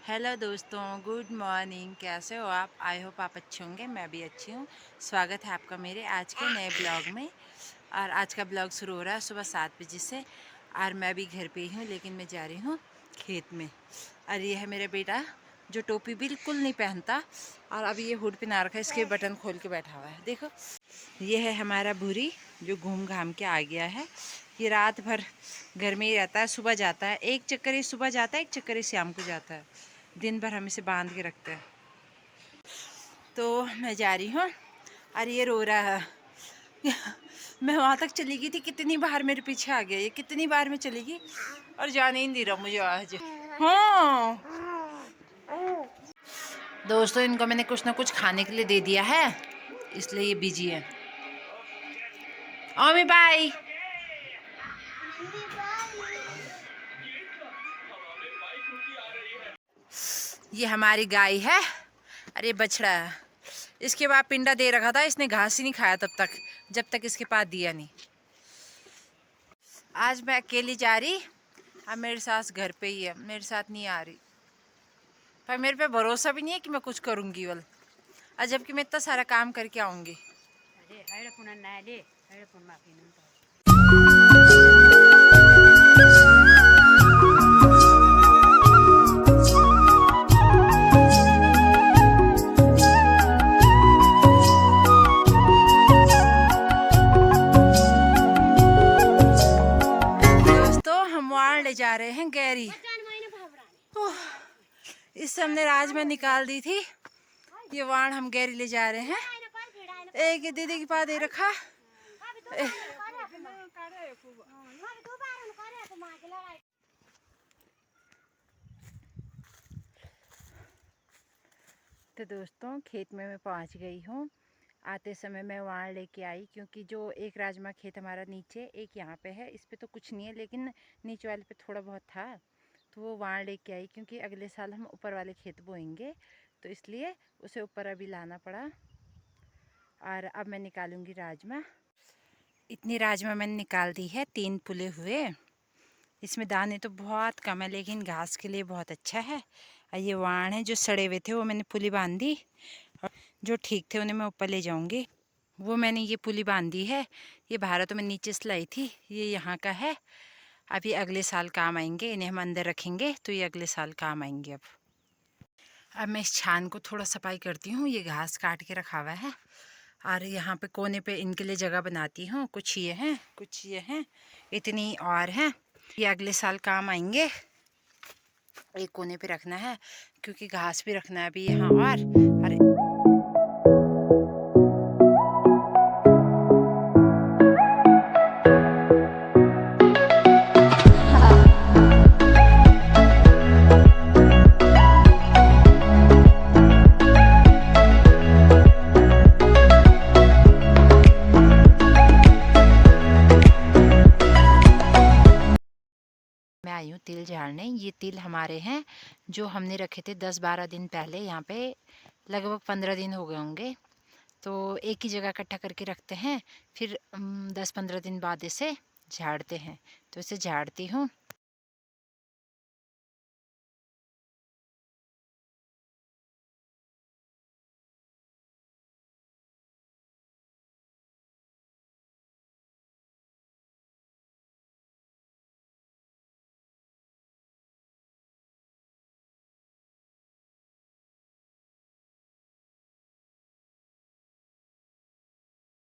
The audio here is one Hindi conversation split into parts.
हेलो दोस्तों, गुड मॉर्निंग। कैसे हो आप? आई होप आप अच्छे होंगे। मैं भी अच्छी हूँ। स्वागत है आपका मेरे आज के नए ब्लॉग में। और आज का ब्लॉग शुरू हो रहा है सुबह 7 बजे से। और मैं भी घर पे ही हूँ, लेकिन मैं जा रही हूँ खेत में। और ये है मेरा बेटा जो टोपी बिल्कुल नहीं पहनता, और अभी ये हुड पहना रखा है, इसके बटन खोल के बैठा हुआ है। देखो, ये है हमारा भूरी जो घूम घाम के आ गया है। ये रात भर घर में ही रहता है, सुबह जाता है, एक चक्कर ही सुबह जाता है, एक चक्कर ही शाम को जाता है। दिन भर हम इसे बांध के रखते हैं। तो मैं जा रही हूँ और ये रो रहा है। मैं वहाँ तक चली गई थी, कितनी बार मेरे पीछे आ गया, ये कितनी बार मैं चली गई और जाने ही नहीं दे रहा मुझे आज। हाँ दोस्तों, इनको मैंने कुछ ना कुछ खाने के लिए दे दिया है, इसलिए ये बिजी है। ओमी बाय। ये हमारी गाय है, अरे बछड़ा है। इसके बाद पिंडा दे रखा था, इसने घास ही नहीं खाया तब तक, जब तक इसके पास दिया नहीं। आज मैं अकेली जा रही, अब मेरी सास घर पे ही है, मेरे साथ नहीं आ रही। पर मेरे पे भरोसा भी नहीं है कि मैं कुछ करूँगी वल, और जबकि मैं इतना सारा काम करके आऊँगी। दोस्तों, हम वहाँ ले जा रहे हैं गैरी। इससे हमने राजमा निकाल दी थी, ये वाण हम गैरी ले जा रहे हैं। एक दीदी के पास दे रखा। तो दोस्तों, खेत में मैं पहुंच गई हूँ। आते समय मैं वाण लेके आई, क्योंकि जो एक राजमा खेत हमारा नीचे, एक यहाँ पे है, इस पे तो कुछ नहीं है, लेकिन नीचे वाले पे थोड़ा बहुत था, तो वो वाण लेके आई। क्योंकि अगले साल हम ऊपर वाले खेत बोएंगे, तो इसलिए उसे ऊपर अभी लाना पड़ा। और अब मैं निकालूंगी राजमा। इतनी राजमा मैंने निकाल दी है, 3 पुले हुए। इसमें दाने तो बहुत कम है, लेकिन घास के लिए बहुत अच्छा है। और ये वाण है, जो सड़े हुए थे वो मैंने पुली बांध दी, और जो ठीक थे उन्हें मैं ऊपर ले जाऊंगी। वो मैंने ये पुली बांध दी है। ये भारत में नीचे से लाई थी, ये यहाँ का है। अब ये अगले साल काम आएंगे, इन्हें हम अंदर रखेंगे तो ये अगले साल काम आएंगे। अब मैं इस छान को थोड़ा सफाई करती हूँ, ये घास काट के रखा हुआ है। और यहाँ पे कोने पे इनके लिए जगह बनाती हूँ। कुछ ये हैं, कुछ ये हैं, इतनी और हैं, ये अगले साल काम आएंगे। एक कोने पे रखना है, क्योंकि घास भी रखना है अभी यहाँ। और मैं आई हूँ तिल झाड़ने। ये तिल हमारे हैं, जो हमने रखे थे 10-12 दिन पहले यहाँ पे, लगभग 15 दिन हो गए होंगे। तो एक ही जगह इकट्ठा करके रखते हैं, फिर 10-15 दिन बाद इसे झाड़ते हैं। तो इसे झाड़ती हूँ।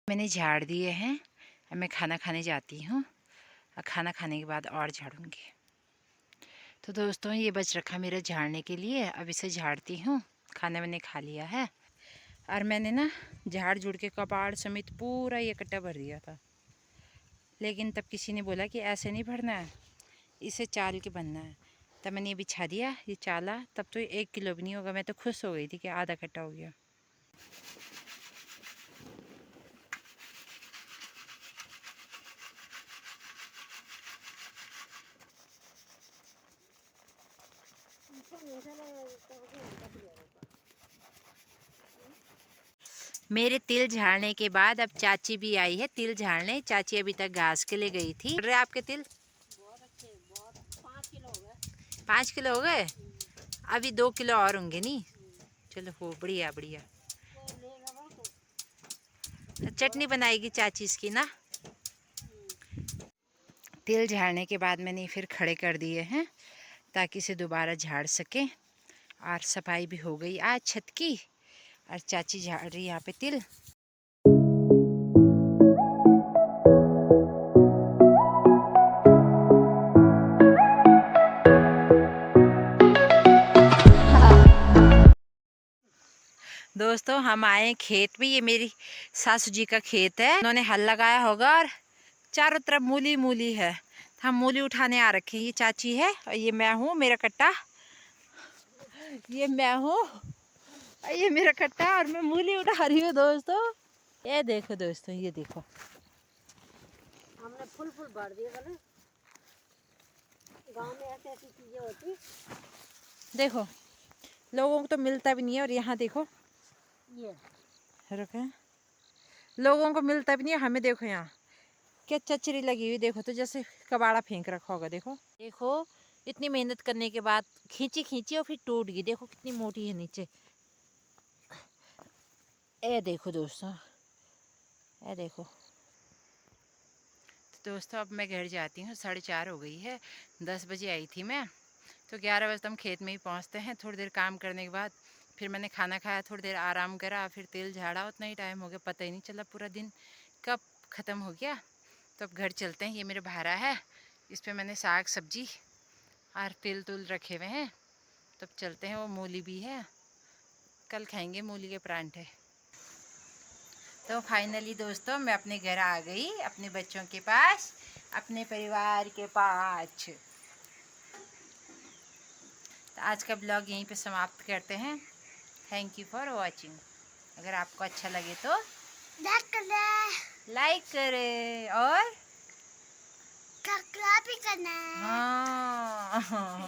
मैंने झाड़ दिए हैं। अब मैं खाना खाने जाती हूँ, और खाना खाने के बाद और झाड़ूंगी। तो दोस्तों, ये बच रखा मेरा झाड़ने के लिए, अब इसे झाड़ती हूँ। खाना मैंने खा लिया है, और मैंने ना झाड़ झुड़ के कबाड़ समेत पूरा ये कट्टा भर दिया था। लेकिन तब किसी ने बोला कि ऐसे नहीं भरना है, इसे चाल के बनना है। तब मैंने ये बिछा दिया, ये चाला। तब तो 1 किलो भी नहीं होगा। मैं तो खुश हो गई थी कि आधा कट्टा हो गया। मेरे तिल झाड़ने के बाद अब चाची भी आई है तिल झाड़ने। चाची अभी तक घास के लिए गई थी। रहे आपके तिल 5 किलो हो गए। अभी 2 किलो और होंगे नहीं। चलो हो, बढ़िया बढ़िया। चटनी बनाएगी चाची इसकी ना। तिल झाड़ने के बाद मैंने फिर खड़े कर दिए हैं ताकि इसे दोबारा झाड़ सकें। और सफाई भी हो गई आज छत की। और चाची झाड़ रही यहाँ पे तिल। दोस्तों हम आए खेत में। ये मेरी सासू जी का खेत है। उन्होंने हल लगाया होगा और चारों तरफ मूली मूली है। हम मूली उठाने आ रखे हैं। ये चाची है और ये मैं हूँ, मेरा कट्टा। ये मैं हूँ और ये मेरा कट्टा, और मैं मूली उठा रही हूँ दोस्तों। ये देखो दोस्तों, ये देखो हमने फुल फुल भर दिए ना। गांव में ऐसी ऐसी चीजें होती। देखो लोगों को तो मिलता भी नहीं है। और यहाँ देखो ये रखे, लोगों को मिलता भी नहीं है, हमें देखो यहाँ क्या चचरी लगी हुई। देखो तो जैसे कबाड़ा फेंक रखा होगा। देखो देखो इतनी मेहनत करने के बाद खींची खींची और फिर टूट गई। देखो कितनी मोटी है नीचे। ए देखो दोस्तों, ए देखो। तो दोस्तों अब मैं घर जाती हूँ। 4:30 हो गई है। 10 बजे आई थी मैं, तो 11 बजे हम खेत में ही पहुँचते हैं। थोड़ी देर काम करने के बाद फिर मैंने खाना खाया, थोड़ी देर आराम करा, फिर तेल झाड़ा। उतना ही टाइम हो गया, पता ही नहीं चला पूरा दिन कब ख़त्म हो गया। तो अब घर चलते हैं। ये मेरे भारा है, इस पर मैंने साग सब्जी और तिल तुल रखे हुए हैं। तब चलते हैं। वो मूली भी है, कल खाएंगे मूली के परांठे। तो फाइनली दोस्तों मैं अपने घर आ गई, अपने बच्चों के पास, अपने परिवार के पास। तो आज का ब्लॉग यहीं पे समाप्त करते हैं। Thank you for watching. अगर आपको अच्छा लगे तो लाइक करें और सब्सक्राइब भी करना है। हाँ